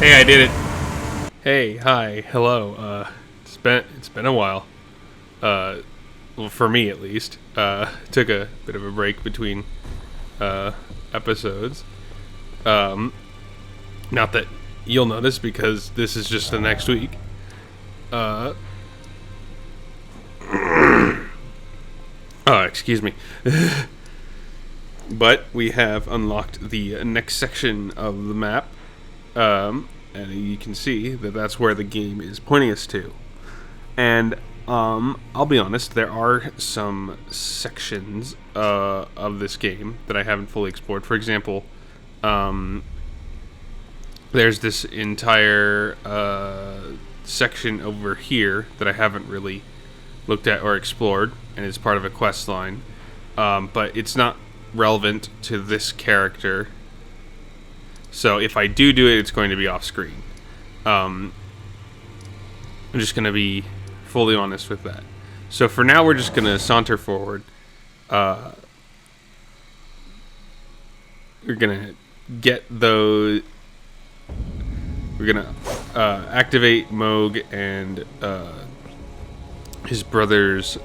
Hey, I did it. Hey, hi, hello. It's been a while. Well, for me at least. Took a bit of a break between episodes. Um, Not that you'll notice because this is just the next week. Uh, Excuse me. But we have unlocked the next section of the map. And you can see that that's where the game is pointing us to. And I'll be honest, there are some sections of this game that I haven't fully explored. For example, there's this entire section over here that I haven't really looked at or explored, and it's part of a quest line. But it's not relevant to this character. So if I do it, it's going to be off screen. I'm just going to be fully honest with that. So for now, we're just going to saunter forward. We're going to get those. We're going to activate Moog and his brother's.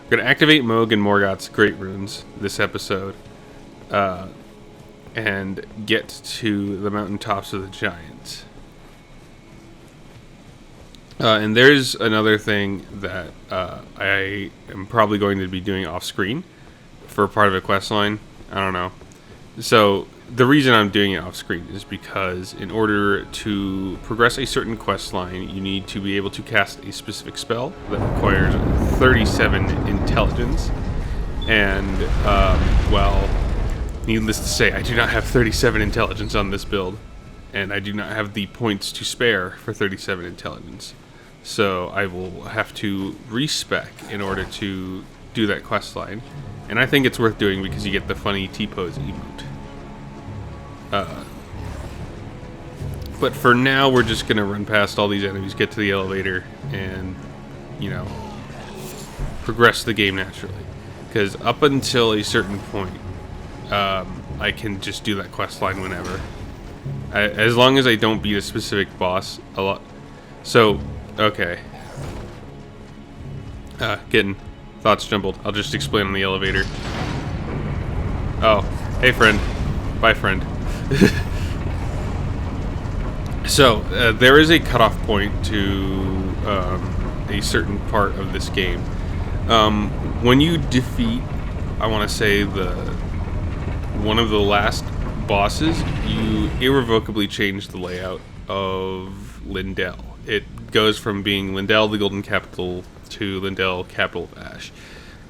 We're going to activate Moog and Morgoth's Great Runes this episode. And get to the mountaintops of the giants. And there's another thing that I am probably going to be doing off screen for part of a quest line. I don't know. So the reason I'm doing it off screen is because in order to progress a certain quest line, you need to be able to cast a specific spell that requires 37 intelligence. And, well, needless to say, I do not have 37 intelligence on this build, and I do not have the points to spare for 37 intelligence. So I will have to respec in order to do that quest line. And I think it's worth doing because you get the funny T-pose emote. But for now, we're just going to run past all these enemies, get to the elevator, and, progress the game naturally. Because up until a certain point, I can just do that quest line whenever. As long as I don't beat a specific boss a lot. So, okay. Getting thoughts jumbled. I'll just explain on the elevator. Oh, hey friend. Bye friend. So, there is a cutoff point to a certain part of this game. When you defeat, I want to say, one of the last bosses, you irrevocably change the layout of Lindell. It goes from being Lindell, the Golden Capital, to Lindell, Capital of Ash.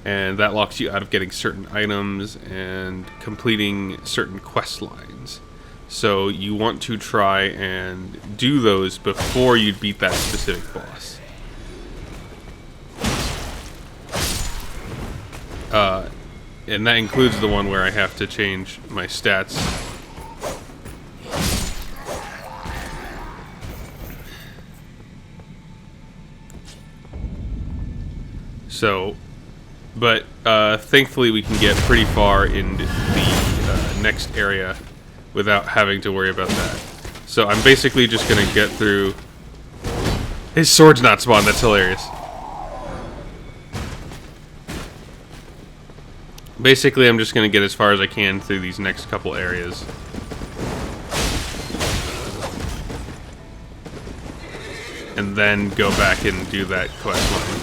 And that locks you out of getting certain items and completing certain quest lines. So you want to try and do those before you beat that specific boss. And that includes the one where I have to change my stats. So, but thankfully we can get pretty far in the next area without having to worry about that. So I'm basically just going to get through... His sword's not spawned, that's hilarious. Basically, I'm just going to get as far as I can through these next couple areas. And then go back and do that quest line.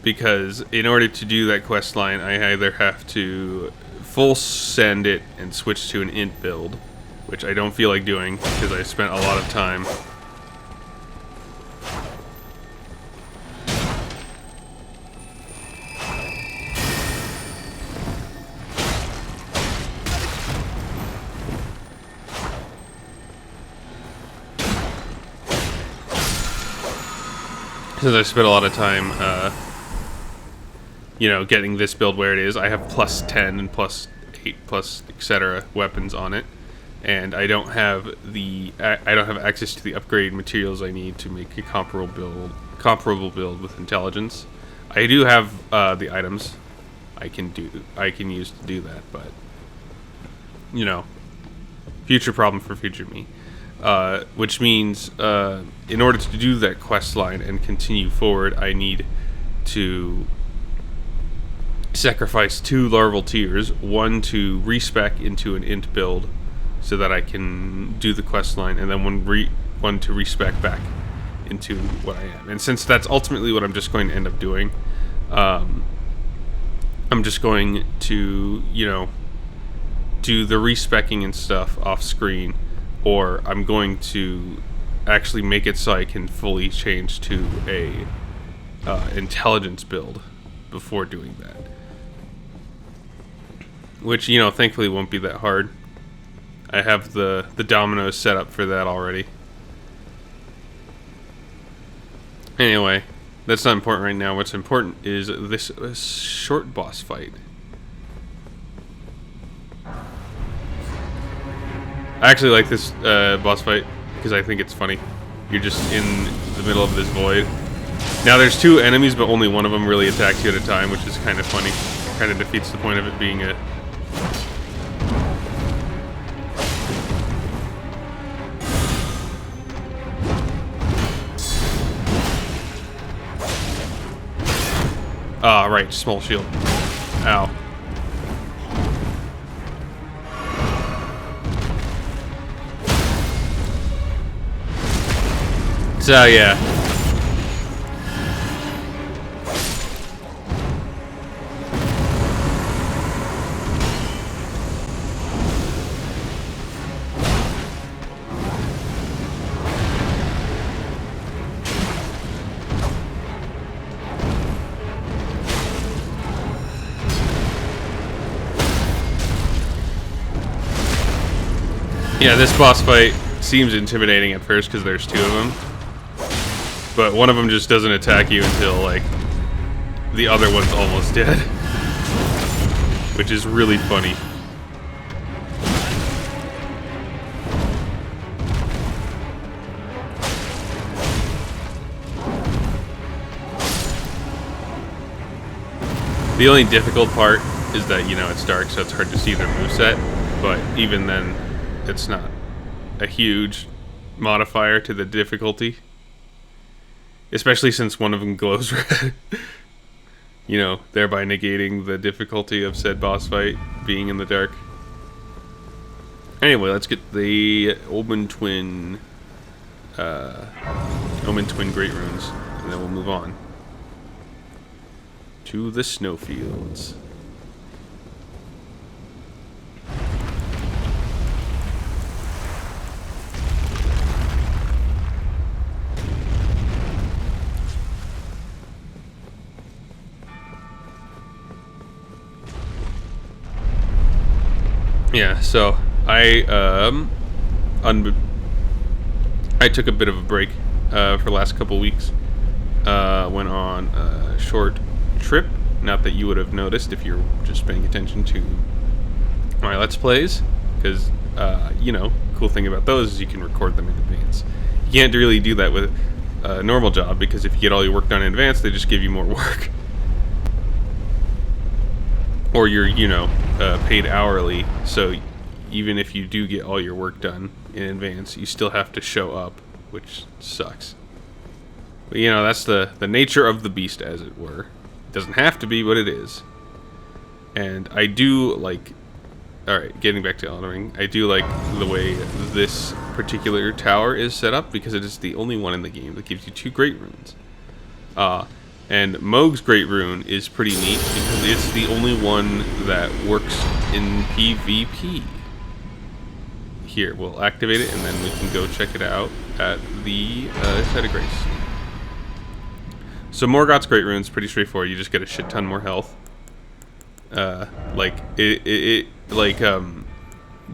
Because in order to do that quest line, I either have to full send it and switch to an int build, which I don't feel like doing because I spent a lot of time. Since I spent a lot of time, getting this build where it is. I have plus 10 and plus 8 plus etc. weapons on it, and I don't have access to the upgrade materials I need to make a comparable build with intelligence. I do have the items I can use to do that, but you know, future problem for future me. Which means in order to do that quest line and continue forward, I need to sacrifice 2 larval tiers, one to respec into an int build so that I can do the quest line, and then one to respec back into what I am. And since that's ultimately what I'm just going to end up doing, I'm just going to, you know, do the respecking and stuff off screen, or I'm going to actually make it so I can fully change to a intelligence build before doing that. Which, you know, thankfully won't be that hard. I have the dominoes set up for that already. Anyway, that's not important right now. What's important is this short boss fight. I actually like this boss fight because I think it's funny. You're just in the middle of this void. Now there's 2 enemies, but only one of them really attacks you at a time, which is kind of funny. Kind of defeats the point of it being a... Ah, right, small shield. Ow. So, yeah. Yeah, this boss fight seems intimidating at first because there's 2 of them. But one of them just doesn't attack you until, like, the other one's almost dead. Which is really funny. The only difficult part is that, you know, it's dark, so it's hard to see their moveset. But even then, it's not a huge modifier to the difficulty. Especially since one of them glows red. You know, thereby negating the difficulty of said boss fight being in the dark. Anyway, let's get the Omen Twin Great Runes, and then we'll move on to the snowfields. Yeah, so I took a bit of a break for the last couple weeks. Went on a short trip. Not that you would have noticed if you're just paying attention to my Let's Plays, because you know, cool thing about those is you can record them in advance. You can't really do that with a normal job, because if you get all your work done in advance, they just give you more work. Or you're, you know, paid hourly, so even if you do get all your work done in advance, you still have to show up, which sucks. But, you know, that's the nature of the beast, as it were. It doesn't have to be, but it is. And I do like... Alright, getting back to Elden Ring. I do like the way this particular tower is set up, because it is the only one in the game that gives you 2 Great Runes. And Mohg's Great Rune is pretty neat because it's the only one that works in PvP. Here, we'll activate it and then we can go check it out at the Site of Grace. So Morgoth's Great Rune is pretty straightforward. You just get a shit ton more health.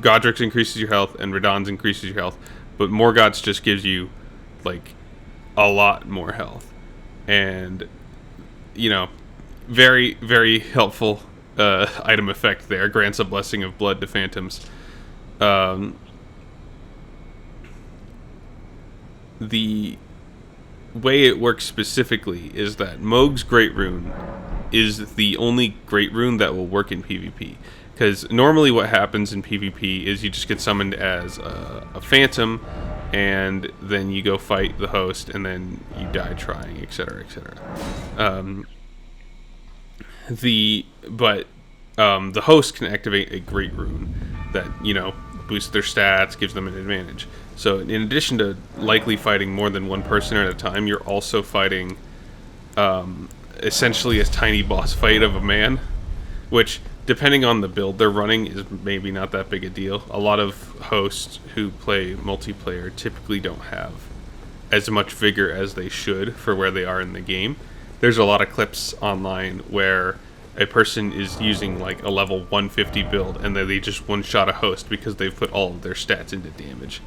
Godric's increases your health and Radahn's increases your health, but Morgoth's just gives you like a lot more health. And you know, very, very helpful item effect there. Grants a blessing of blood to phantoms. The way it works specifically is that Mohg's Great Rune is the only Great Rune that will work in PvP. Because normally what happens in PvP is you just get summoned as a phantom, and then you go fight the host, and then you die trying, etc., etc. The host can activate a Great Rune that, boosts their stats, gives them an advantage. So in addition to likely fighting more than one person at a time, you're also fighting essentially a tiny boss fight of a man, which, depending on the build they're running, is maybe not that big a deal. A lot of hosts who play multiplayer typically don't have as much vigor as they should for where they are in the game. There's a lot of clips online where a person is using like a level 150 build and then they just one-shot a host because they've put all of their stats into damage.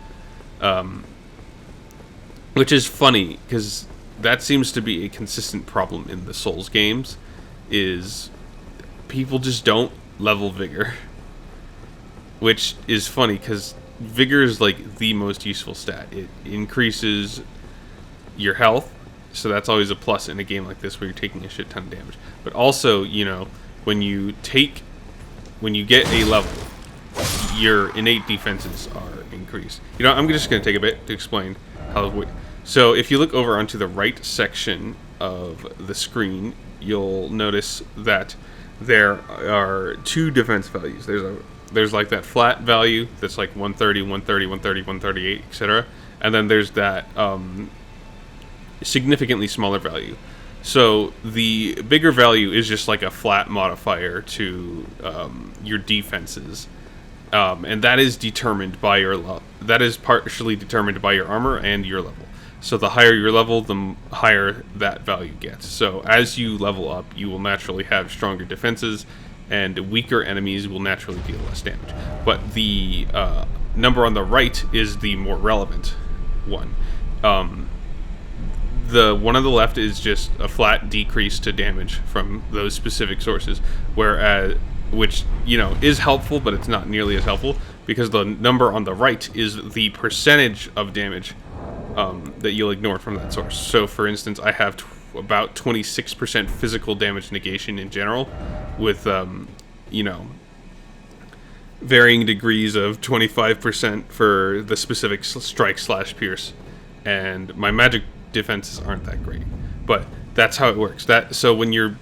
Which is funny, because that seems to be a consistent problem in the Souls games, is people just don't level vigor. Which is funny, because vigor is like the most useful stat. It increases your health, so that's always a plus in a game like this where you're taking a shit ton of damage. But also, when you get a level, your innate defenses are increased. I'm just going to take a bit to explain how. So if you look over onto the right section of the screen, you'll notice that there are two defense values. There's like that flat value that's like 130, 130, 130, 138, etc. And then there's that significantly smaller value. So the bigger value is just like a flat modifier to your defenses. And that is determined by that is partially determined by your armor and your level. So the higher your level, the higher that value gets. So as you level up, you will naturally have stronger defenses, and weaker enemies will naturally deal less damage. But the number on the right is the more relevant one. The one on the left is just a flat decrease to damage from those specific sources, which is helpful, but it's not nearly as helpful, because the number on the right is the percentage of damage that you'll ignore from that source. So for instance, I have about 26% physical damage negation in general, with varying degrees of 25% for the specific strike/pierce, and my magic defenses aren't that great, but that's how it works. So when you're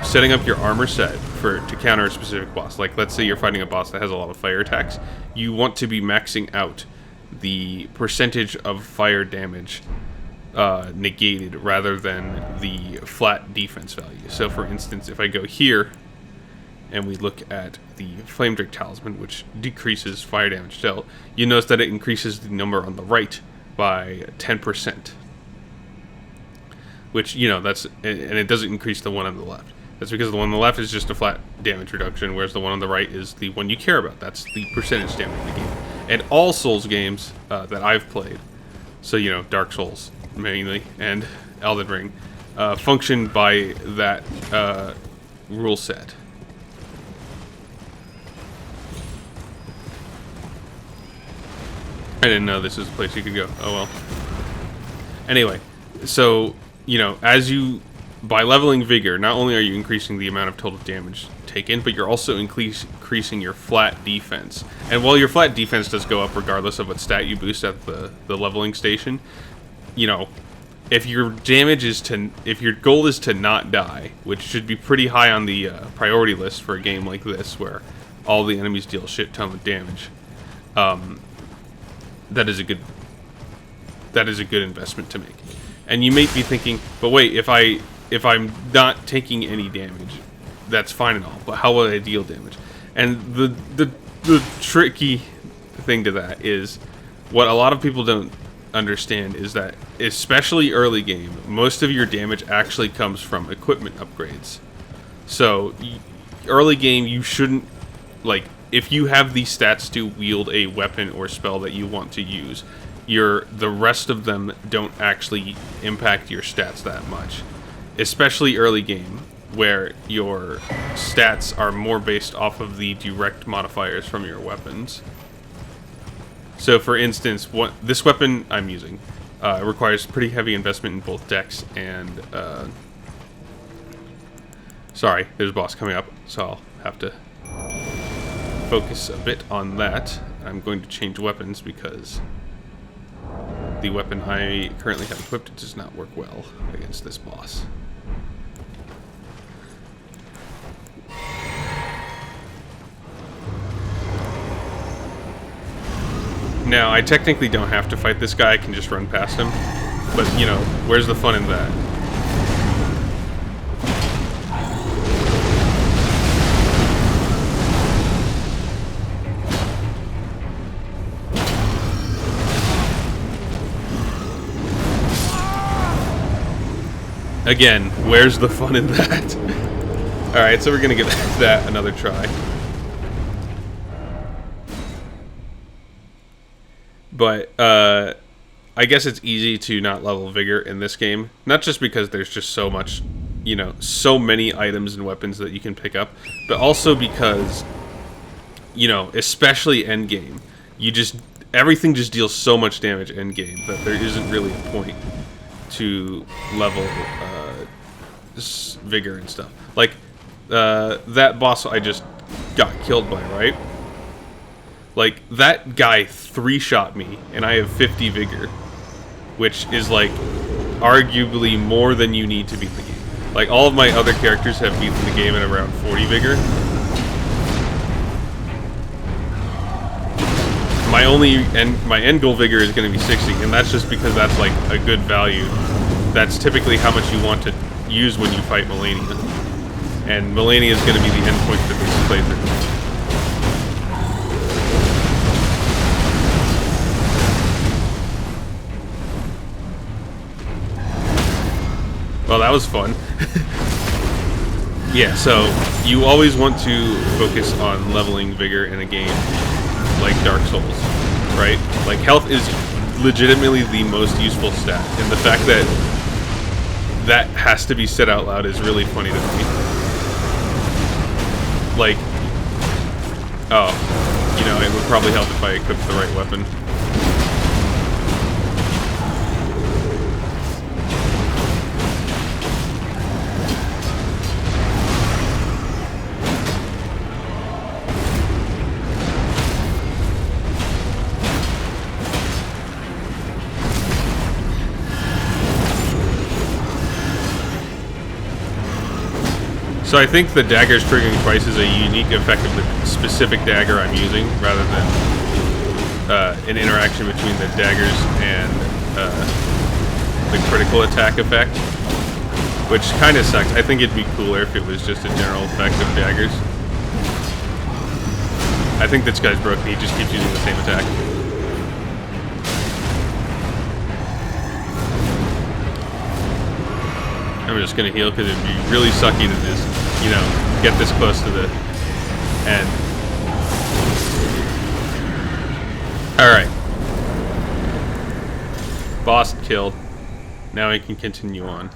setting up your armor set to counter a specific boss, like let's say you're fighting a boss that has a lot of fire attacks, you want to be maxing out the percentage of fire damage negated rather than the flat defense value. So for instance, if I go here and we look at the Flame Drake Talisman, which decreases fire damage dealt, you notice that it increases the number on the right by 10%. Which, and it doesn't increase the one on the left. That's because the one on the left is just a flat damage reduction, whereas the one on the right is the one you care about. That's the percentage damage in the game. And all Souls games that I've played, so, Dark Souls mainly, and Elden Ring, function by that rule set. I didn't know this was a place you could go. Oh well. Anyway, so by leveling vigor, not only are you increasing the amount of total damage taken, but you're also increasing your flat defense. And while your flat defense does go up regardless of what stat you boost at the leveling station, if your goal is to not die, which should be pretty high on the priority list for a game like this, where all the enemies deal a shit ton of damage, that is a good investment to make. And you may be thinking, but wait, if I'm not taking any damage, that's fine and all, but how will I deal damage? And the tricky thing to that is, what a lot of people don't understand is that, especially early game, most of your damage actually comes from equipment upgrades. So early game, you shouldn't, if you have the stats to wield a weapon or spell that you want to use, the rest of them don't actually impact your stats that much, especially early game. where your stats are more based off of the direct modifiers from your weapons. So, for instance, this weapon I'm using requires pretty heavy investment in both dex and... sorry, there's a boss coming up, so I'll have to focus a bit on that. I'm going to change weapons because the weapon I currently have equipped does not work well against this boss. Now, I technically don't have to fight this guy, I can just run past him. But, you know, where's the fun in that? Again, where's the fun in that? Alright, so we're gonna give that another try. But, I guess it's easy to not level Vigor in this game. Not just because there's just so much, you know, so many items and weapons that you can pick up, but also because, you know, especially endgame, everything just deals so much damage endgame that there isn't really a point to level Vigor and stuff. Like, that boss I just got killed by, right? Like, that guy 3-shot me, and I have 50 Vigor, which is, like, arguably more than you need to beat the game. Like, all of my other characters have beaten the game at around 40 Vigor. My end goal Vigor is going to be 60, and that's just because that's, like, a good value. That's typically how much you want to use when you fight Malenia. And Malenia is going to be the endpoint for this playthrough. Well, that was fun. Yeah, so you always want to focus on leveling Vigor in a game like Dark Souls, right? Like, health is legitimately the most useful stat, and the fact that that has to be said out loud is really funny to me. Like, oh, you know, it would probably help if I equipped the right weapon. So I think the dagger's triggering twice is a unique effect of the specific dagger I'm using, rather than an interaction between the daggers and the critical attack effect, which kind of sucks. I think it'd be cooler if it was just a general effect of daggers. I think this guy's broken. He just keeps using the same attack. I'm just gonna heal because it'd be really sucky to just, you know, get this close to the end. Alright. Boss killed. Now we can continue on.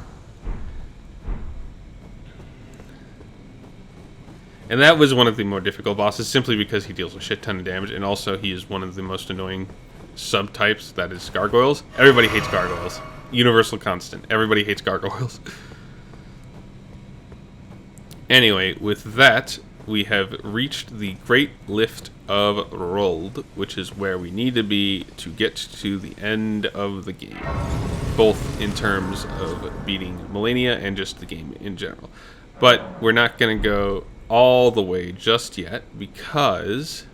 And that was one of the more difficult bosses, simply because he deals a shit ton of damage, and also he is one of the most annoying subtypes, that is gargoyles. Everybody hates gargoyles. Universal constant. Everybody hates gargoyles. Anyway, with that, we have reached the Great Lift of Rold, which is where we need to be to get to the end of the game. Both in terms of beating Malenia and just the game in general. But we're not going to go all the way just yet, because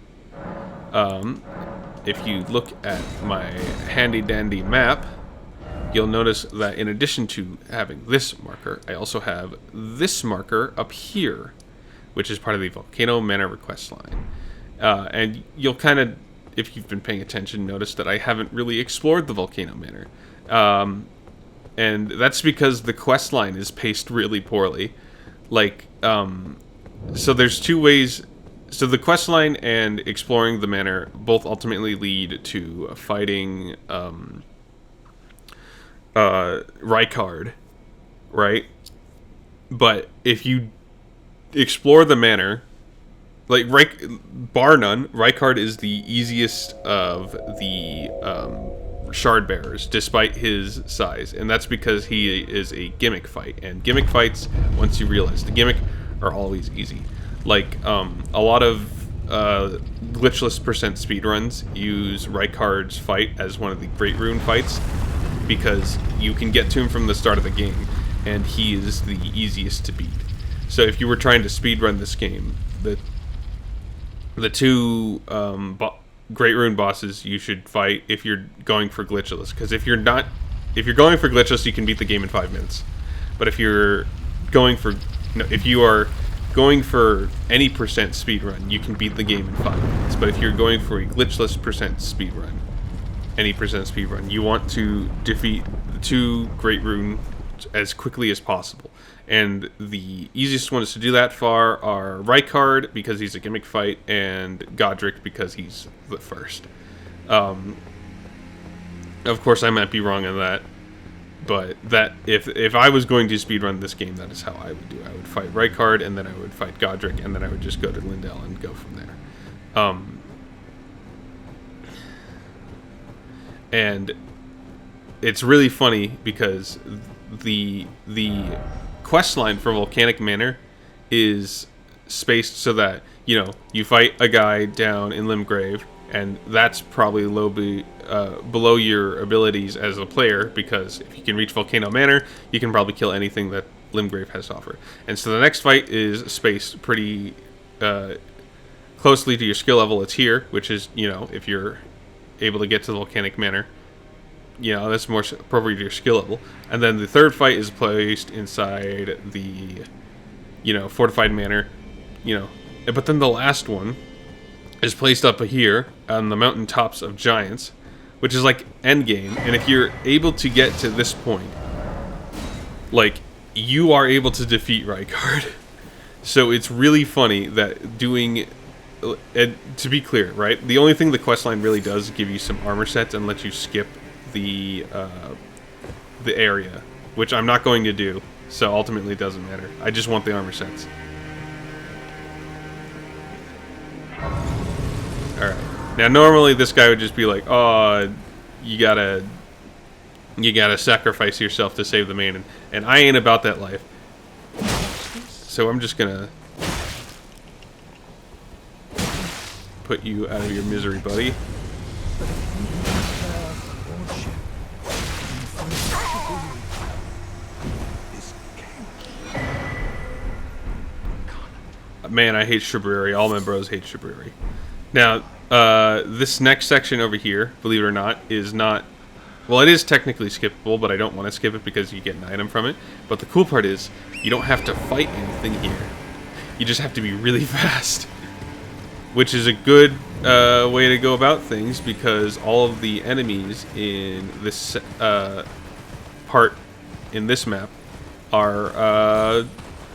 if you look at my handy-dandy map, you'll notice that in addition to having this marker, I also have this marker up here, which is part of the Volcano Manor request line. And you'll kind of, if you've been paying attention, notice that I haven't really explored the Volcano Manor. And that's because the quest line is paced really poorly. Like, so there's two ways. So the quest line and exploring the manor both ultimately lead to fighting Rykard, right? But if you explore the manor, like bar none, Rykard is the easiest of the shard bearers, despite his size, and that's because he is a gimmick fight. And gimmick fights, once you realize the gimmick, are always easy. Like a lot of glitchless percent speedruns use Rykard's fight as one of the Great Rune fights because you can get to him from the start of the game, and he is the easiest to beat. So if you were trying to speedrun this game, the two Great Rune bosses you should fight if you're going for glitchless. Because if you're going for glitchless, you can beat the game in 5 minutes. But if you're going for, if you are going for any percent speedrun, you can beat the game in 5 minutes. But if you're going for a glitchless percent speedrun, any percent speedrun, you want to defeat the 2 Great Rune as quickly as possible. And the easiest ones to do that for are Rykard, because he's a gimmick fight, and Godric, because he's the first. Of course, I might be wrong on that, but that if I was going to speedrun this game, that is how I would do it. I would fight Rykard, and then I would fight Godric, and then I would just go to Lindell and go from there. And it's really funny because the quest line for Volcanic Manor is spaced so that, you know, you fight a guy down in Limgrave, and that's probably below your abilities as a player, because if you can reach Volcano Manor, you can probably kill anything that Limgrave has to offer. And so the next fight is spaced pretty closely to your skill level. It's here, which is, you know, if you're able to get to the Volcanic Manor, you know, that's more appropriate to your skill level. And then the third fight is placed inside the, you know, fortified manor, you know. But then the last one is placed up here on the mountaintops of giants, which is like endgame. And if you're able to get to this point, like, you are able to defeat Rykard. So it's really funny that doing... to be clear, right? The only thing the questline really does is give you some armor sets and let you skip the area, which I'm not going to do, so ultimately it doesn't matter. I just want the armor sets. Alright. Now normally this guy would just be like, oh, you gotta sacrifice yourself to save the maiden, and I ain't about that life. So I'm just gonna put you out of your misery, buddy. Man, I hate Shabriri. All my bros hate Shabriri. Now, this next section over here, believe it or not, is not... Well, it is technically skippable, but I don't want to skip it because you get an item from it. But the cool part is, you don't have to fight anything here. You just have to be really fast. Which is a good way to go about things, because all of the enemies in this part in this map are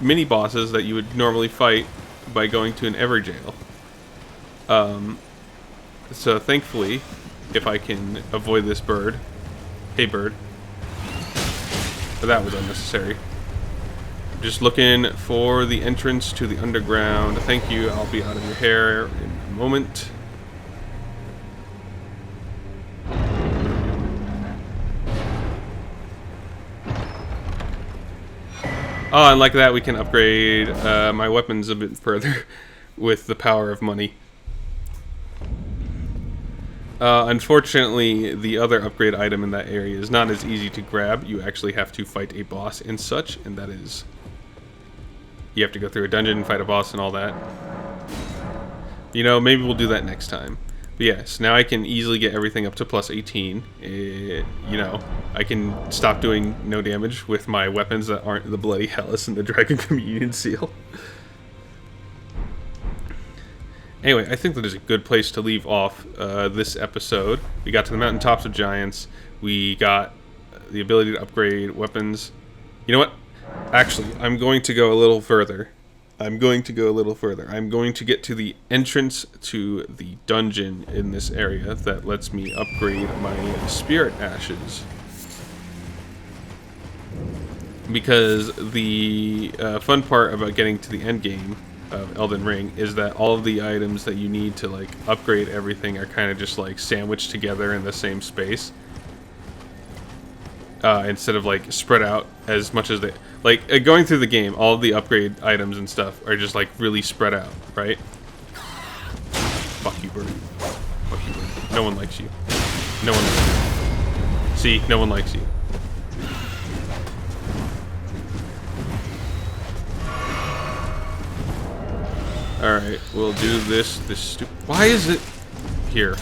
mini-bosses that you would normally fight by going to an Everjail. So thankfully, if I can avoid this bird... Hey, bird. But that was unnecessary. Just looking for the entrance to the underground. Thank you, I'll be out of your hair in a moment. Oh, and like that we can upgrade my weapons a bit further with the power of money. Unfortunately, the other upgrade item in that area is not as easy to grab. You actually have to fight a boss and such, and that is... You have to go through a dungeon and fight a boss and all that. You know, maybe we'll do that next time. But yes, now I can easily get everything up to plus 18. You know, I can stop doing no damage with my weapons that aren't the Bloody Hellas and the Dragon Communion Seal. Anyway, I think that is a good place to leave off this episode. We got to the mountaintops of giants. We got the ability to upgrade weapons. You know what? Actually, I'm going to go a little further. I'm going to get to the entrance to the dungeon in this area that lets me upgrade my spirit ashes. because the fun part about getting to the end game of Elden Ring is that all of the items that you need to like upgrade everything are kind of just like sandwiched together in the same space, instead of like spread out as much as they like going through the game. All of the upgrade items and stuff are just like really spread out, right? Fuck you, bird. Fuck you, bird. No one likes you. No one likes you. See, no one likes you. Alright, we'll do this stupid... Why is it... Here.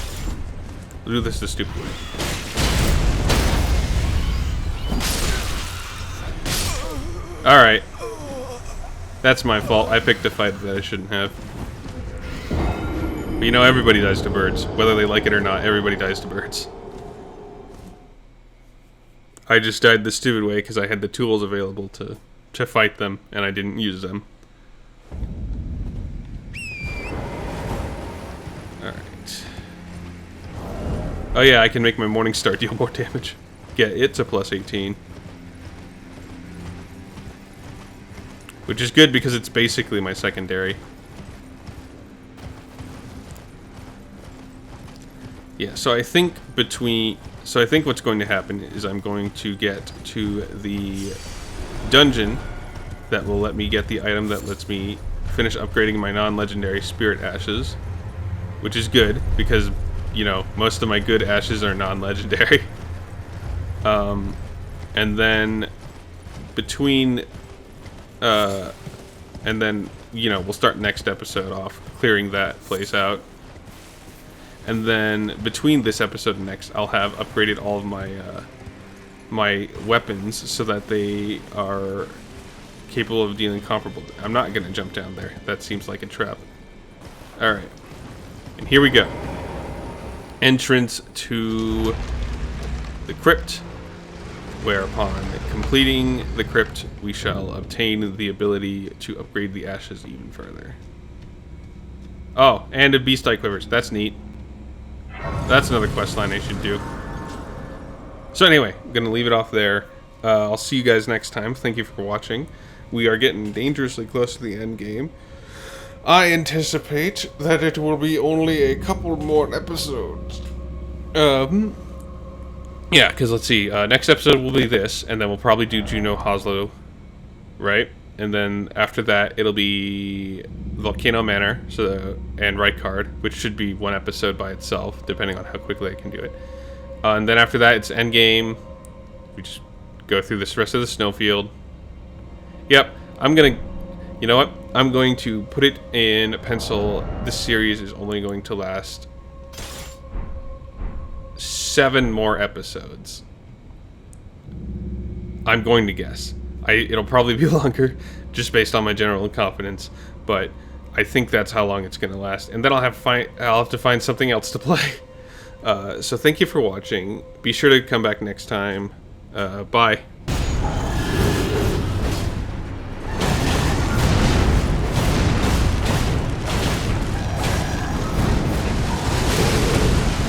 We'll do this the stupid way. Alright. That's my fault. I picked a fight that I shouldn't have. But you know, everybody dies to birds. Whether they like it or not, everybody dies to birds. I just died the stupid way because I had the tools available to fight them, and I didn't use them. Alright. Oh yeah, I can make my Morning Star deal more damage. Yeah, it's a plus 18. Which is good because it's basically my secondary. Yeah, so I think what's going to happen is I'm going to get to the dungeon that will let me get the item that lets me finish upgrading my non-legendary spirit ashes, which is good because, you know, most of my good ashes are non-legendary. And then between and then, you know, we'll start next episode off clearing that place out. And then between this episode and next, I'll have upgraded all of my my weapons so that they are capable of dealing comparable. I'm not going to jump down there. That seems like a trap. Alright. And here we go. Entrance to the crypt, where upon completing the crypt, we shall obtain the ability to upgrade the ashes even further. Oh, and a beast eye quivers. That's neat. That's another quest line I should do. So anyway, I'm going to leave it off there. I'll see you guys next time. Thank you for watching. We are getting dangerously close to the end game. I anticipate that it will be only a couple more episodes. Yeah, because let's see. Next episode will be this, and then we'll probably do Juno Hoslo, right? And then after that, it'll be Volcano Manor, and Rykard, which should be one episode by itself, depending on how quickly I can do it. And then after that, it's Endgame. We just go through this rest of the snowfield. Yep, you know what? I'm going to put it in pencil. This series is only going to last 7 more episodes. I'm going to guess. It'll probably be longer, just based on my general confidence, but I think that's how long it's going to last. And then I'll have to find something else to play. So thank you for watching. Be sure to come back next time. Bye.